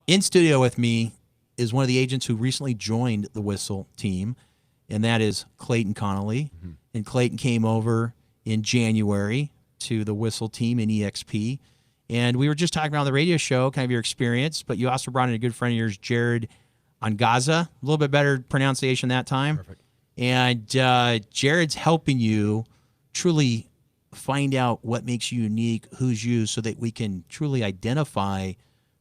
In studio with me is one of the agents who recently joined the Whissel team, and that is Clayton Connolly. Mm-hmm. And Clayton came over in January to the Whissel team in EXP. And we were just talking about on the radio show, kind of your experience, but you also brought in a good friend of yours, Jared Angaza, a little bit better pronunciation that time. Perfect. And Jared's helping you truly find out what makes you unique, who's you, so that we can truly identify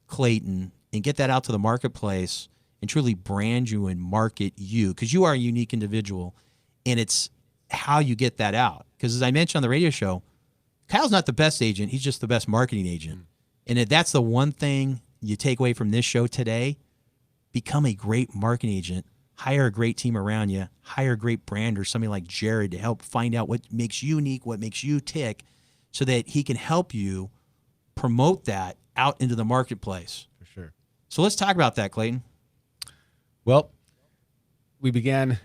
Clayton and get that out to the marketplace and truly brand you and market you, because you are a unique individual, and it's how you get that out. Because as I mentioned on the radio show, Kyle's not the best agent. He's just the best marketing agent. And if that's the one thing you take away from this show today, become a great marketing agent, hire a great team around you, hire a great brander, somebody like Jared, to help find out what makes you unique, what makes you tick, so that he can help you promote that out into the marketplace. For sure. So let's talk about that, Clayton. Well, we began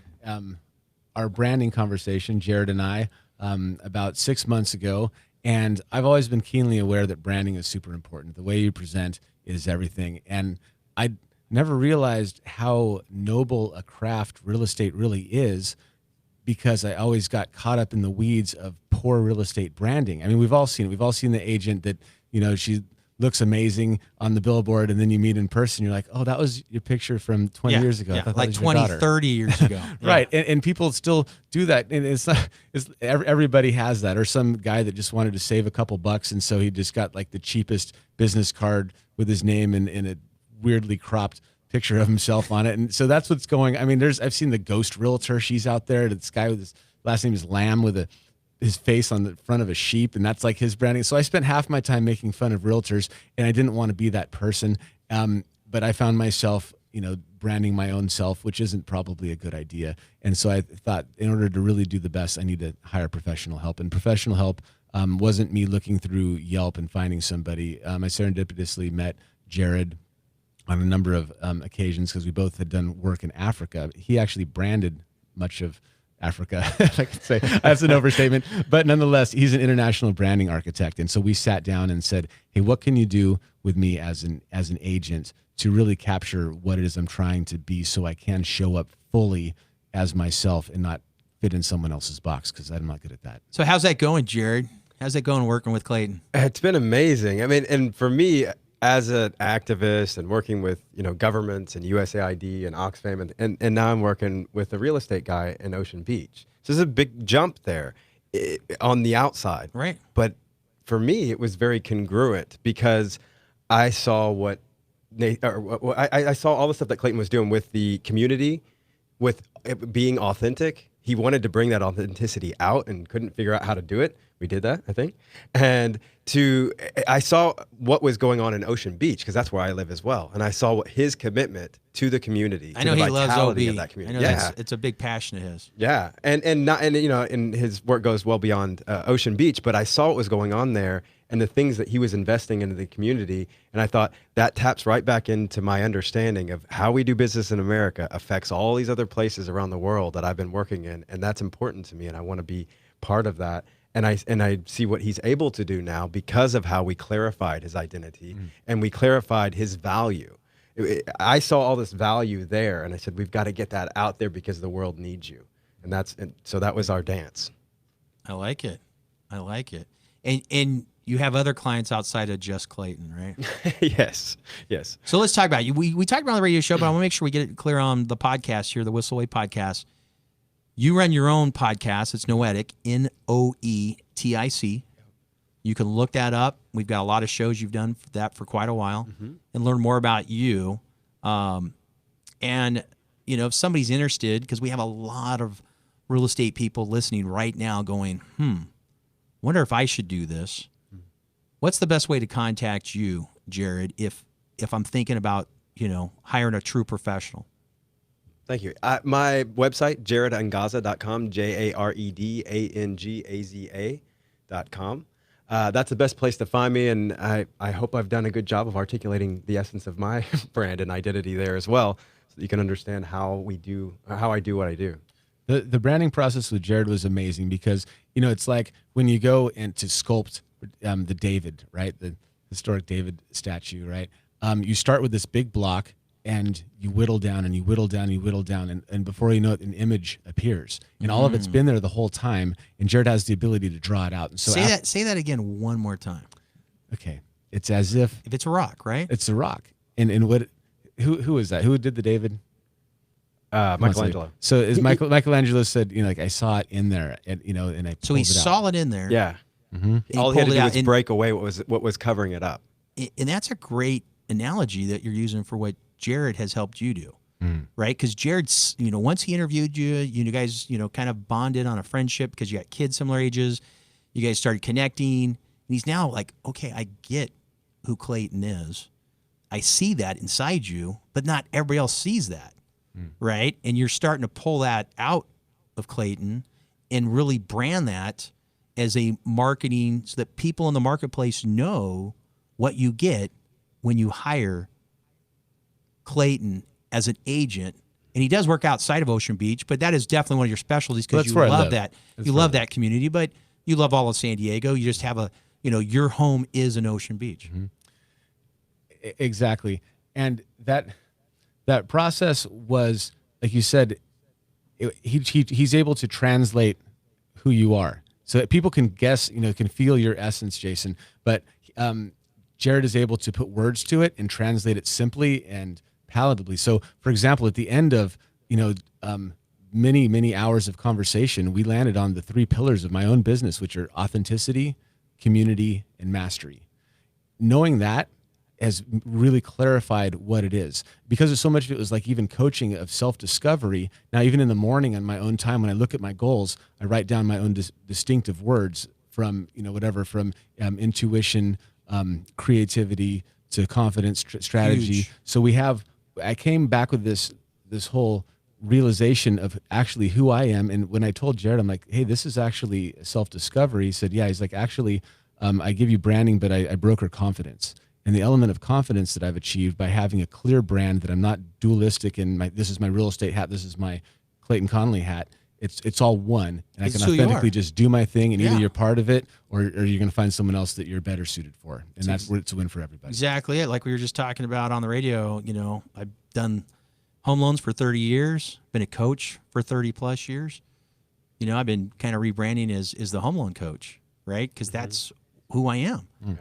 our branding conversation, Jared and I, about 6 months ago. And I've always been keenly aware that branding is super important. The way you present is everything. And I never realized how noble a craft real estate really is, because I always got caught up in the weeds of poor real estate branding. I mean, we've all seen it. We've all seen the agent that, you know, she looks amazing on the billboard, and then you meet in person, you're like, oh, that was your picture from 20 years ago. Yeah, I thought like that was 20, 30 years ago. Right. And people still do that. And everybody has that. Or some guy that just wanted to save a couple bucks, and so he just got like the cheapest business card with his name in a weirdly cropped picture of himself on it. And so that's what's going. I mean, I've seen the ghost realtor. She's out there. This guy with his last name is Lamb with his face on the front of a sheep, and that's like his branding. So I spent half my time making fun of realtors, and I didn't want to be that person. But I found myself, you know, branding my own self, which isn't probably a good idea. And so I thought, in order to really do the best, I need to hire professional help. And professional help wasn't me looking through Yelp and finding somebody. I serendipitously met Jared on a number of occasions, because we both had done work in Africa. He actually branded much of Africa, if I could say. That's an overstatement. But nonetheless, he's an international branding architect. And so we sat down and said, hey, what can you do with me as an agent to really capture what it is I'm trying to be, so I can show up fully as myself and not fit in someone else's box, because I'm not good at that. So how's that going, Jared? How's that going working with Clayton? It's been amazing. I mean, and for me, as an activist and working with, you know, governments and USAID and Oxfam, and now I'm working with a real estate guy in Ocean Beach. So there's a big jump there on the outside. Right. But for me, it was very congruent, because I saw I saw all the stuff that Clayton was doing with the community, with it being authentic. He wanted to bring that authenticity out and couldn't figure out how to do it. We did that, I think. And I saw what was going on in Ocean Beach, because that's where I live as well. And I saw what his commitment to the community, I know to the he loves vitality OB. of that community. I know it's a big passion of his. Yeah. And you know, and his work goes well beyond Ocean Beach, but I saw what was going on there and the things that he was investing into the community. And I thought that taps right back into my understanding of how we do business in America affects all these other places around the world that I've been working in. And that's important to me, and I want to be part of that. And I see what he's able to do now because of how we clarified his identity and we clarified his value. I saw all this value there, and I said, we've got to get that out there because the world needs you. And so that was our dance. I like it. I like it. And you have other clients outside of just Clayton, right? Yes. So let's talk about you. We talked about it on the radio show, but I want to make sure we get it clear on the podcast here, the Whissel Way Podcast. You run your own podcast. It's Noetic, Noetic. You can look that up. We've got a lot of shows you've done for that for quite a while, and learn more about you. And, you know, if somebody's interested, because we have a lot of real estate people listening right now going, wonder if I should do this. What's the best way to contact you, Jared, if I'm thinking about, you know, hiring a true professional? Thank you. My website, jaredangaza.com, JareDangaza.com. That's the best place to find me, and I hope I've done a good job of articulating the essence of my brand and identity there as well, so that you can understand how I do what I do. The branding process with Jared was amazing, because, you know, it's like when you go and to sculpt the David, right, the historic David statue, right? you start with this big block and you whittle down and you whittle down and you whittle down. And before you know it, an image appears. And all of it's been there the whole time. And Jared has the ability to draw it out. And so say that again one more time. Okay. It's as if it's a rock, right? It's a rock. And what, who is that? Who did the David? Michelangelo. So as Michelangelo said, like I saw it in there, and and I so he saw it in there. Yeah. Mm-hmm. All he had to do was break away what was covering it up. And that's a great analogy that you're using for what Jared has helped you do, right? Because Jared's, once he interviewed you, you guys, kind of bonded on a friendship because you got kids similar ages. You guys started connecting, and he's now like, okay, I get who Clayton is. I see that inside you, but not everybody else sees that. Right. And you're starting to pull that out of Clayton and really brand that as a marketing so that people in the marketplace know what you get when you hire Clayton as an agent. And he does work outside of Ocean Beach, but that is definitely one of your specialties because you love that. You love that community, but you love all of San Diego. You just have your home is in Ocean Beach. Mm-hmm. Exactly. And that process was, like you said, he's able to translate who you are. So that people can guess, can feel your essence, Jason. But Jared is able to put words to it and translate it simply and palatably. So, for example, at the end of, many, many hours of conversation, we landed on the 3 pillars of my own business, which are authenticity, community, and mastery. Knowing that has really clarified what it is, because of so much of it was like even coaching of self-discovery. Now, even in the morning on my own time, when I look at my goals, I write down my own distinctive words from, from intuition, creativity to confidence, strategy. Huge. So I came back with this whole realization of actually who I am. And when I told Jared, I'm like, hey, this is actually self-discovery. He said, yeah. He's like, actually, I give you branding, but I broker confidence. And the element of confidence that I've achieved by having a clear brand that I'm not dualistic and this is my real estate hat, this is my Clayton Connolly hat. It's all one, and I can authentically just do my thing, and either you're part of it or you're going to find someone else that you're better suited for, and that's where it's a win for everybody. Exactly it. Like we were just talking about on the radio. I've done home loans for 30 years, been a coach for 30 plus years. I've been kind of rebranding as the home loan coach, right? Because that's who I am. Yeah.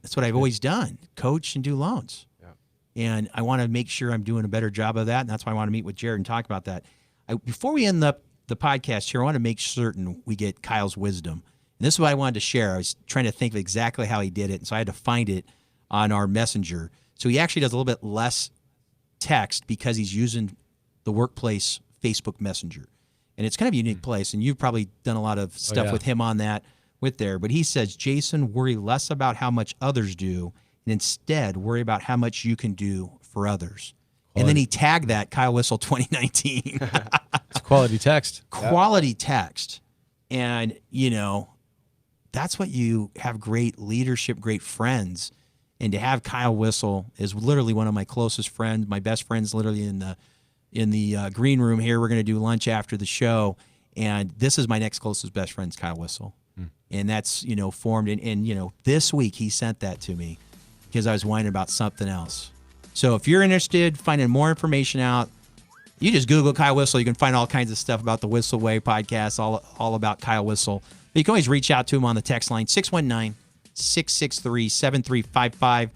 That's what I've always done, coach and do loans. Yeah. And I want to make sure I'm doing a better job of that. And that's why I want to meet with Jared and talk about that. Before we end the podcast here, I want to make certain we get Kyle's wisdom. And this is what I wanted to share. I was trying to think of exactly how he did it. And so I had to find it on our messenger. So he actually does a little bit less text because he's using the workplace Facebook Messenger. And it's kind of a unique place. And you've probably done a lot of stuff with him on that. But he says, Jason, worry less about how much others do and instead worry about how much you can do for others. And then he tagged that Kyle Whissel 2019. It's quality text. Quality text. And, that's what you have great leadership, great friends. And to have Kyle Whissel is literally one of my closest friends, my best friends, literally in the green room here. We're going to do lunch after the show. And this is my next closest best friend, Kyle Whissel. And that's, formed. And this week he sent that to me because I was whining about something else. So if you're interested, finding more information out, you just Google Kyle Whissel. You can find all kinds of stuff about the Whissel Way podcast, all about Kyle Whissel. But you can always reach out to him on the text line, 619-663-7355.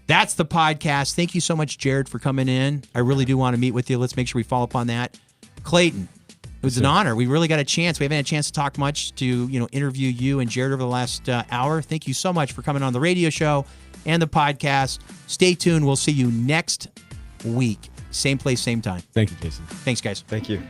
That's the podcast. Thank you so much, Jared, for coming in. I really do want to meet with you. Let's make sure we follow up on that. Clayton, it was an honor. We really got a chance. We haven't had a chance to talk much to, interview you and Jared over the last hour. Thank you so much for coming on the radio show and the podcast. Stay tuned. We'll see you next week. Same place, same time. Thank you, Jason. Thanks, guys. Thank you.